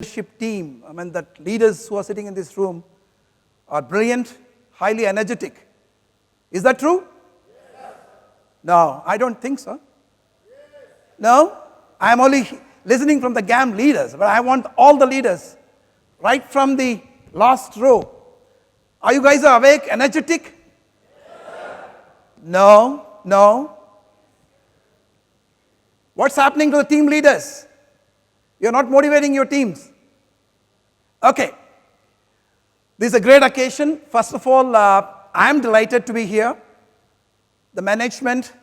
leadership team, the leaders who are sitting in this room are brilliant, highly energetic. Is that true? Yes. No, I don't think so. Yes. No, I am only listening from the GAM leaders, but I want all the leaders, right from the last row. Are you guys awake, energetic? Yes. No. What's happening to the team leaders? You're not motivating your teams. Okay. This is a great occasion. First of all, I am delighted to be here. The management,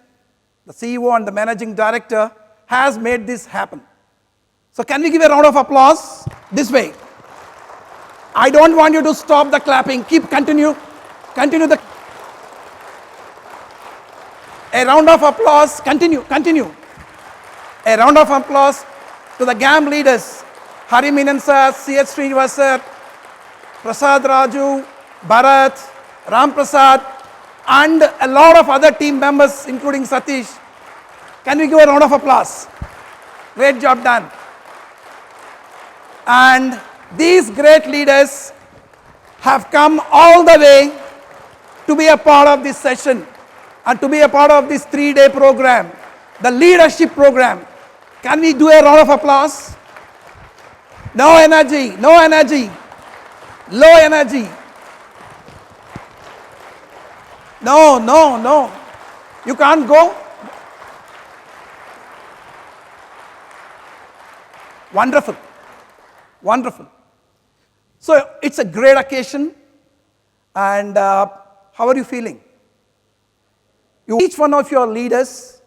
the CEO and the managing director has made this happen. So can we give a round of applause this way? I don't want you to stop the clapping. Continue the. A round of applause. Continue. A round of applause to the GAM leaders. Hari Menon sir, C.H. Srinivas sir, Prasad Raju, Bharat, Ram Prasad, and a lot of other team members, including Satish. Can we give a round of applause? Great job done. And these great leaders have come all the way to be a part of this session and to be a part of this 3-day program, the leadership program. Can we do a round of applause? No energy, low energy. No. You can't go. Wonderful. So it's a great occasion. And how are you feeling? Each one of your leaders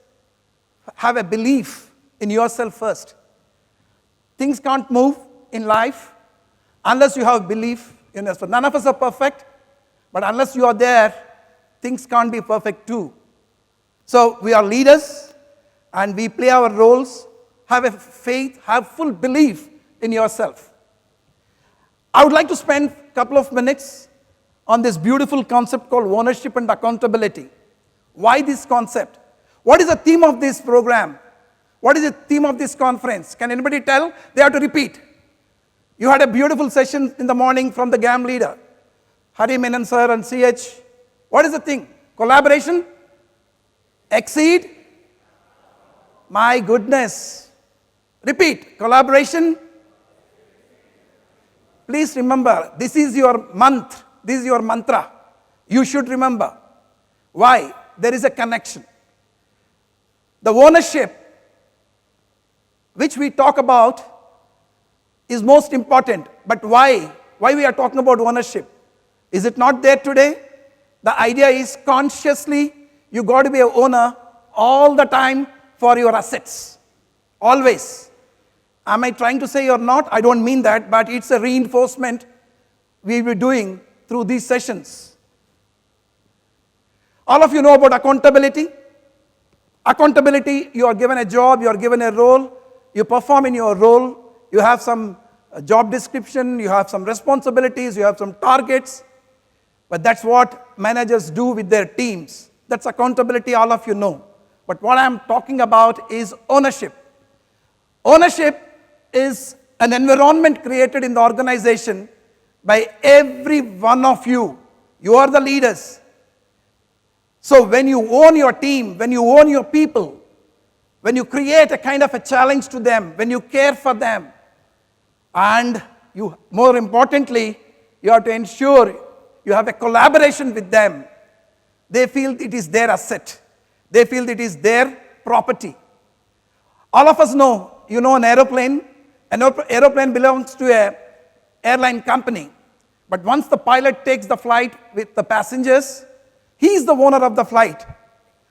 have a belief in yourself first. Things can't move in life unless you have belief in yourself. None of us are perfect, but unless you are there, things can't be perfect too. So we are leaders and we play our roles, have a faith, have full belief in yourself. I would like to spend a couple of minutes on this beautiful concept called ownership and accountability. Why this concept? What is the theme of this program? What is the theme of this conference? Can anybody tell? They have to repeat. You had a beautiful session in the morning from the GAM leader, Hari Menon sir and CH. What is the thing? Collaboration? Exceed? My goodness. Repeat. Collaboration? Please remember, this is your month. This is your mantra. You should remember. Why? There is a connection. The ownership which we talk about is most important. But why? Why we are talking about ownership? Is it not there today? The idea is consciously you got to be an owner all the time for your assets. Always. Am I trying to say you're not? I don't mean that, but it's a reinforcement we will be doing through these sessions. All of you know about accountability. Accountability, you are given a job, you are given a role, you perform in your role, you have some job description, you have some responsibilities, you have some targets. But that's what managers do with their teams. That's accountability, all of you know. But what I'm talking about is ownership. Ownership is an environment created in the organization by every one of you. You are the leaders. So when you own your team, when you own your people, when you create a kind of a challenge to them, when you care for them, and you, more importantly, you have to ensure you have a collaboration with them. They feel it is their asset. They feel it is their property. All of us know, you know an aeroplane belongs to an airline company. But once the pilot takes the flight with the passengers, he is the owner of the flight.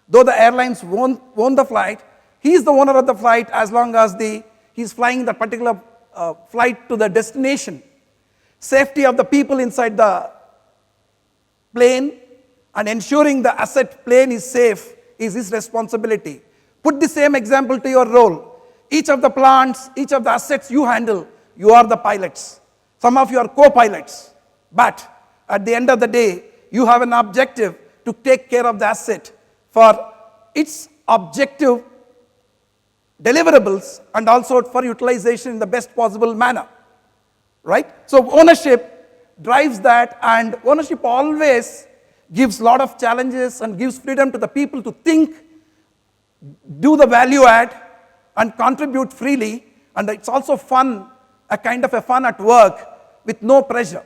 Though the airlines own the flight, he is the owner of the flight as long as he's flying the particular flight to the destination. Safety of the people inside the plane and ensuring the asset plane is safe is his responsibility. Put the same example to your role. Each of the plants, each of the assets you handle, you are the pilots. Some of you are co-pilots. But at the end of the day, you have an objective to take care of the asset for its objective deliverables and also for utilization in the best possible manner. right? So ownership drives that, and ownership always gives a lot of challenges and gives freedom to the people to think, do the value add, and contribute freely. And it's also fun, a kind of a fun at work with no pressure.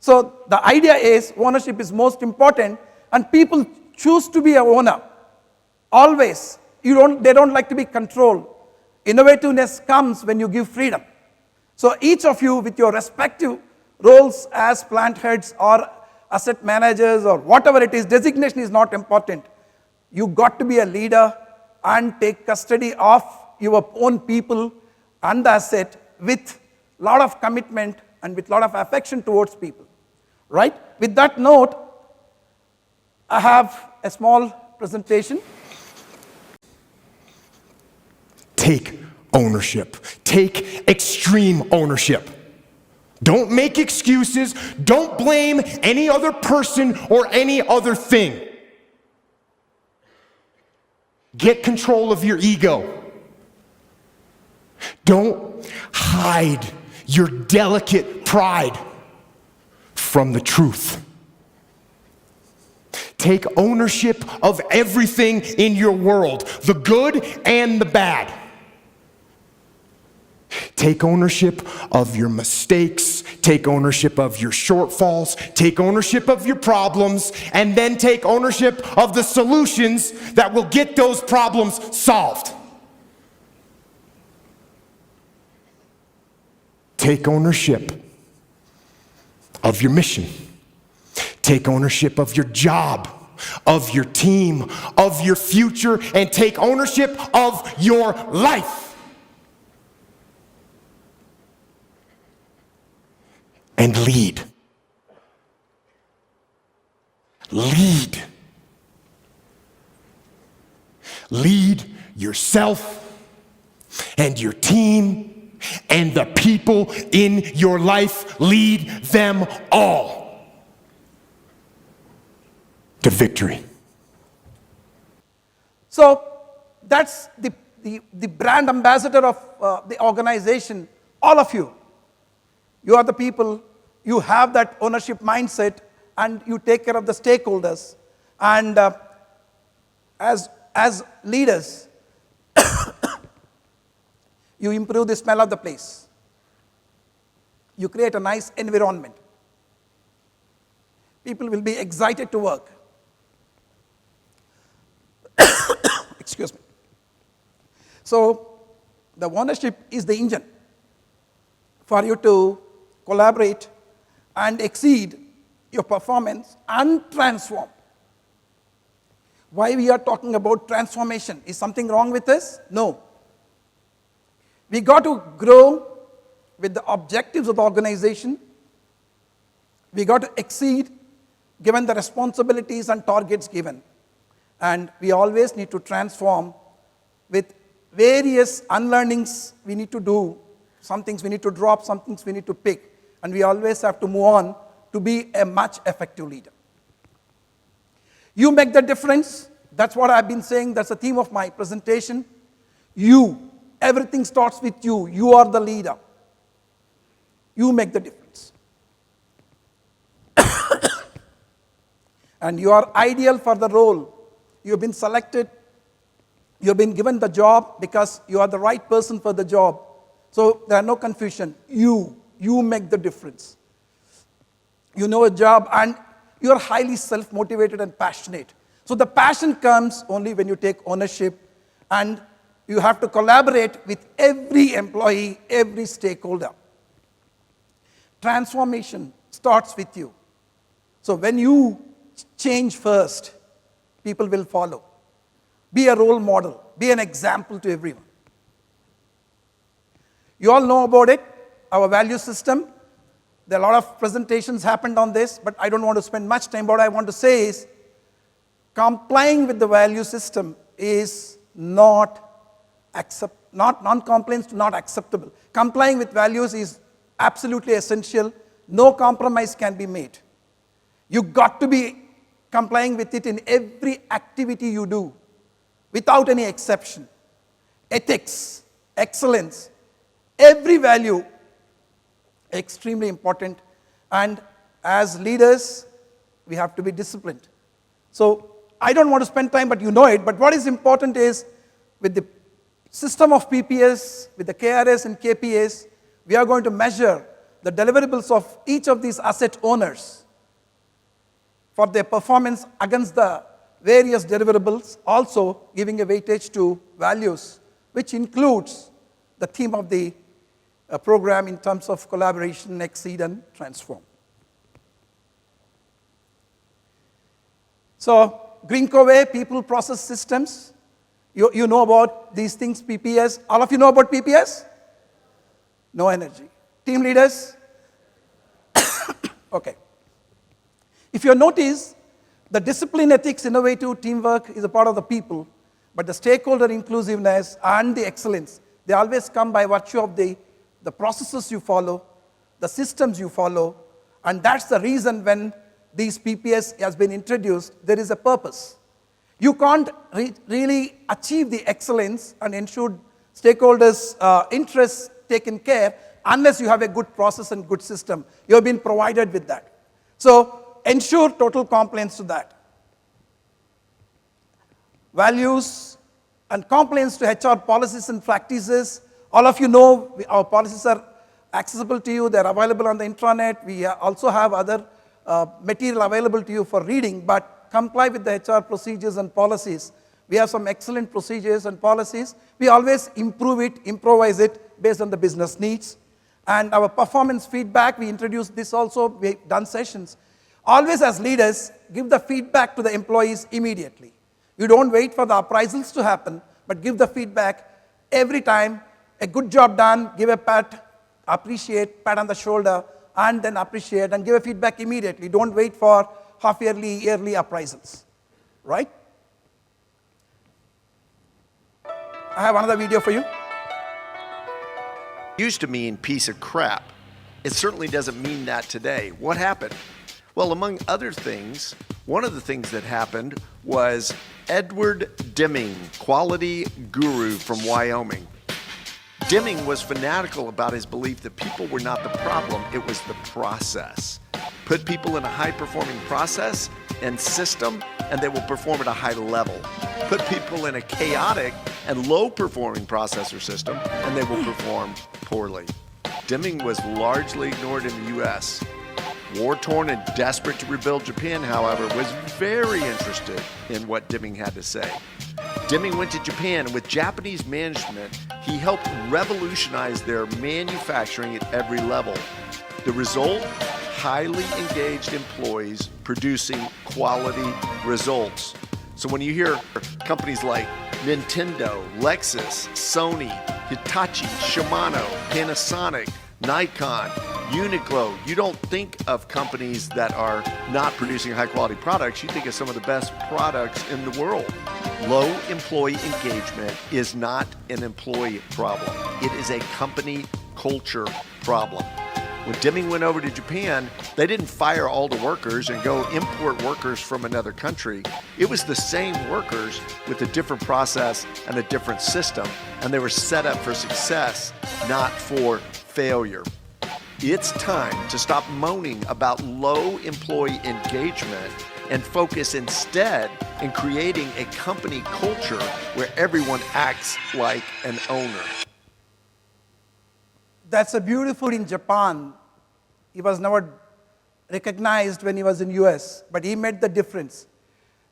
So the idea is ownership is most important, and people choose to be a owner. Always. They don't like to be controlled. Innovativeness comes when you give freedom. So each of you with your respective roles as plant heads or asset managers or whatever it is, designation is not important. You got to be a leader and take custody of your own people and the asset with a lot of commitment and with a lot of affection towards people. Right? With that note, I have a small presentation. Take ownership. Take extreme ownership. Don't make excuses. Don't blame any other person or any other thing. Get control of your ego. Don't hide your delicate pride from the truth. Take ownership of everything in your world, the good and the bad. Take ownership of your mistakes, take ownership of your shortfalls, take ownership of your problems, and then take ownership of the solutions that will get those problems solved. Take ownership of your mission. Take ownership of your job, of your team, of your future, and take ownership of your life. And lead. Lead. Lead yourself and your team and the people in your life. Lead them all to victory. So that's the brand ambassador of the organization, all of you. You are the people, you have that ownership mindset, and you take care of the stakeholders. And as leaders, you improve the smell of the place. You create a nice environment. People will be excited to work. Excuse me. So the ownership is the engine for you to collaborate and exceed your performance and transform. Why we are talking about transformation? Is something wrong with this? No. We got to grow with the objectives of the organization. We got to exceed given the responsibilities and targets given. And we always need to transform with various unlearnings we need to do. Some things we need to drop, some things we need to pick. And we always have to move on to be a much effective leader. You make the difference. That's what I've been saying. That's the theme of my presentation. You. Everything starts with you. You are the leader. You make the difference. And you are ideal for the role. You've been selected. You've been given the job because you are the right person for the job. So there are no confusion. You make the difference. You know a job and you are highly self-motivated and passionate. So the passion comes only when you take ownership, and you have to collaborate with every employee, every stakeholder. Transformation starts with you. So when you change first, people will follow. Be a role model. Be an example to everyone. You all know about it, our value system. There are a lot of presentations happened on this, but I don't want to spend much time. What I want to say is, complying with the value system is non-compliance, not acceptable. Complying with values is absolutely essential. No compromise can be made. You got to be complying with it in every activity you do, without any exception. Ethics, excellence, every value extremely important. And as leaders, we have to be disciplined. So I don't want to spend time, but you know it. But what is important is with the system of PPS, with the KRS and KPAs, we are going to measure the deliverables of each of these asset owners for their performance against the various deliverables, also giving a weightage to values, which includes the theme of the program in terms of collaboration, exceed, and transform. So, Greenko way, people, process, systems. You know about these things, PPS. All of you know about PPS? No energy. Team leaders? Okay. If you notice, the discipline, ethics, innovative, teamwork is a part of the people, but the stakeholder inclusiveness and the excellence, they always come by virtue of the processes you follow, the systems you follow, and that's the reason when these PPS has been introduced, there is a purpose. You can't really achieve the excellence and ensure stakeholders' interests taken care unless you have a good process and good system. You have been provided with that. So ensure total compliance to that. Values and compliance to HR policies and practices. All of you know our policies are accessible to you. They're available on the intranet. We also have other material available to you for reading, but comply with the HR procedures and policies. We have some excellent procedures and policies. We always improve it, improvise it based on the business needs. And our performance feedback, we introduced this also, we've done sessions. Always as leaders, give the feedback to the employees immediately. You don't wait for the appraisals to happen, but give the feedback every time. A good job done, give a pat, appreciate, pat on the shoulder, and then appreciate and give a feedback immediately. Don't wait for half-yearly, yearly appraisals, right? I have another video for you. Used to mean piece of crap. It certainly doesn't mean that today. What happened? Well, among other things, one of the things that happened was Edward Deming, quality guru from Wyoming. Deming was fanatical about his belief that people were not the problem, it was the process. Put people in a high-performing process and system, and they will perform at a high level. Put people in a chaotic and low-performing process or system, and they will perform poorly. Deming was largely ignored in the U.S. War-torn and desperate to rebuild Japan, however, was very interested in what Deming had to say. Deming went to Japan, and with Japanese management, he helped revolutionize their manufacturing at every level. The result? Highly engaged employees producing quality results. So when you hear companies like Nintendo, Lexus, Sony, Hitachi, Shimano, Panasonic, Nikon, Uniqlo, you don't think of companies that are not producing high quality products, you think of some of the best products in the world. Low employee engagement is not an employee problem. It is a company culture problem. When Deming went over to Japan, they didn't fire all the workers and go import workers from another country. It was the same workers with a different process and a different system, and they were set up for success, not for failure. It's time to stop moaning about low employee engagement and focus instead in creating a company culture where everyone acts like an owner. That's a beautiful in Japan. He was never recognized when he was in US, but he made the difference.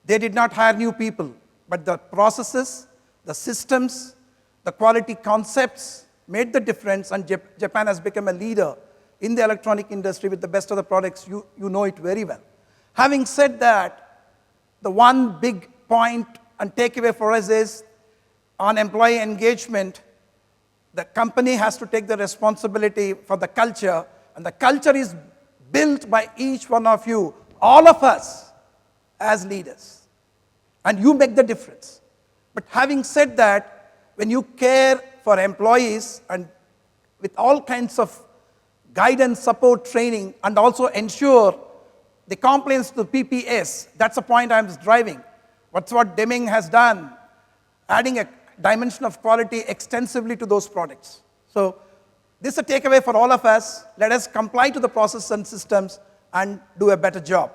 They did not hire new people, but the processes, the systems, the quality concepts made the difference, and Japan has become a leader in the electronic industry with the best of the products. You know it very well. Having said that, the one big point and takeaway for us is on employee engagement, the company has to take the responsibility for the culture, and the culture is built by each one of you, all of us as leaders. And you make the difference. But having said that, when you care for employees and with all kinds of guidance, support, training, and also ensure the compliance to PPS, that's the point I'm driving. That's what Deming has done, adding a dimension of quality extensively to those products. So this is a takeaway for all of us. Let us comply to the process and systems and do a better job.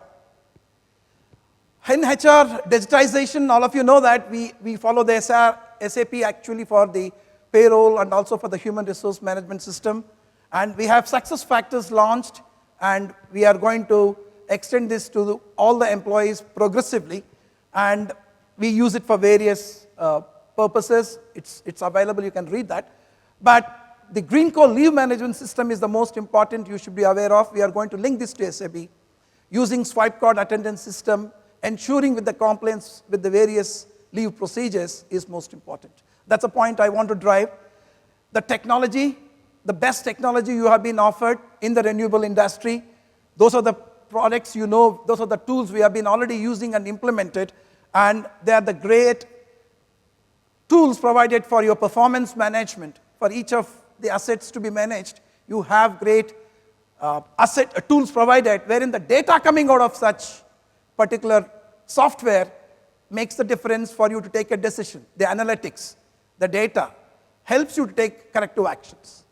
In HR digitization, all of you know that we follow the SAP actually for the payroll and also for the human resource management system. And we have success factors launched, and we are going to extend this to all the employees progressively. And we use it for various purposes. It's available, you can read that. But the Greenko leave management system is the most important you should be aware of. We are going to link this to SAP using swipe card attendance system. Ensuring with the compliance with the various leave procedures is most important. That's a point I want to drive. The technology, the best technology you have been offered in the renewable industry, those are the products you know, those are the tools we have been already using and implemented, and they are the great tools provided for your performance management. For each of the assets to be managed, you have great tools provided wherein the data coming out of such particular software makes the difference for you to take a decision. The analytics, the data, helps you to take corrective actions.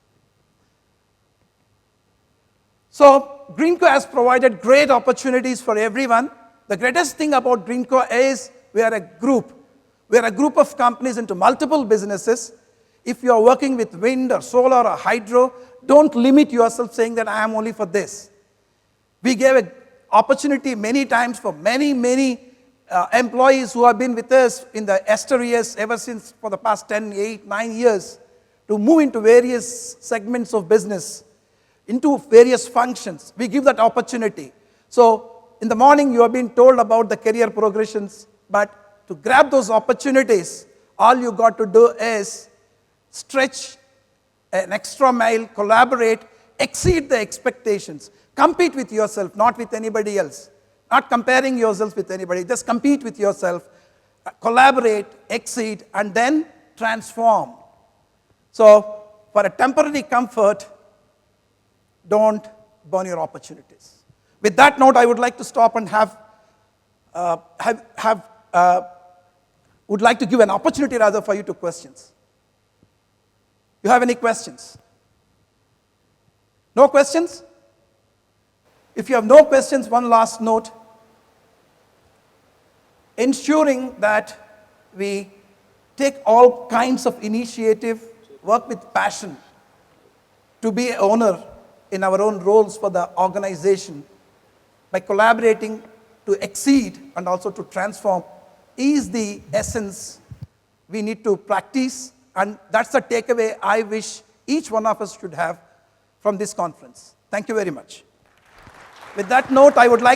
So Greenko has provided great opportunities for everyone. The greatest thing about Greenko is we are a group. We are a group of companies into multiple businesses. If you are working with wind or solar or hydro, don't limit yourself saying that I am only for this. We gave an opportunity many times for many employees who have been with us in the Ester years ever since for the past 10, 8, 9 years to move into various segments of business, into various functions. We give that opportunity. So in the morning you have been told about the career progressions, but to grab those opportunities, all you got to do is stretch an extra mile, collaborate, exceed the expectations. Compete with yourself, not with anybody else. Not comparing yourself with anybody. Just compete with yourself, collaborate, exceed, and then transform. So for a temporary comfort, don't burn your opportunities. With that note, I would like to stop and would like to give an opportunity rather for you to questions. You have any questions? No questions? If you have no questions, one last note. Ensuring that we take all kinds of initiative, work with passion to be an owner in our own roles for the organization by collaborating to exceed and also to transform is the essence we need to practice, and that's the takeaway I wish each one of us should have from this conference. Thank you very much. With that note, I would like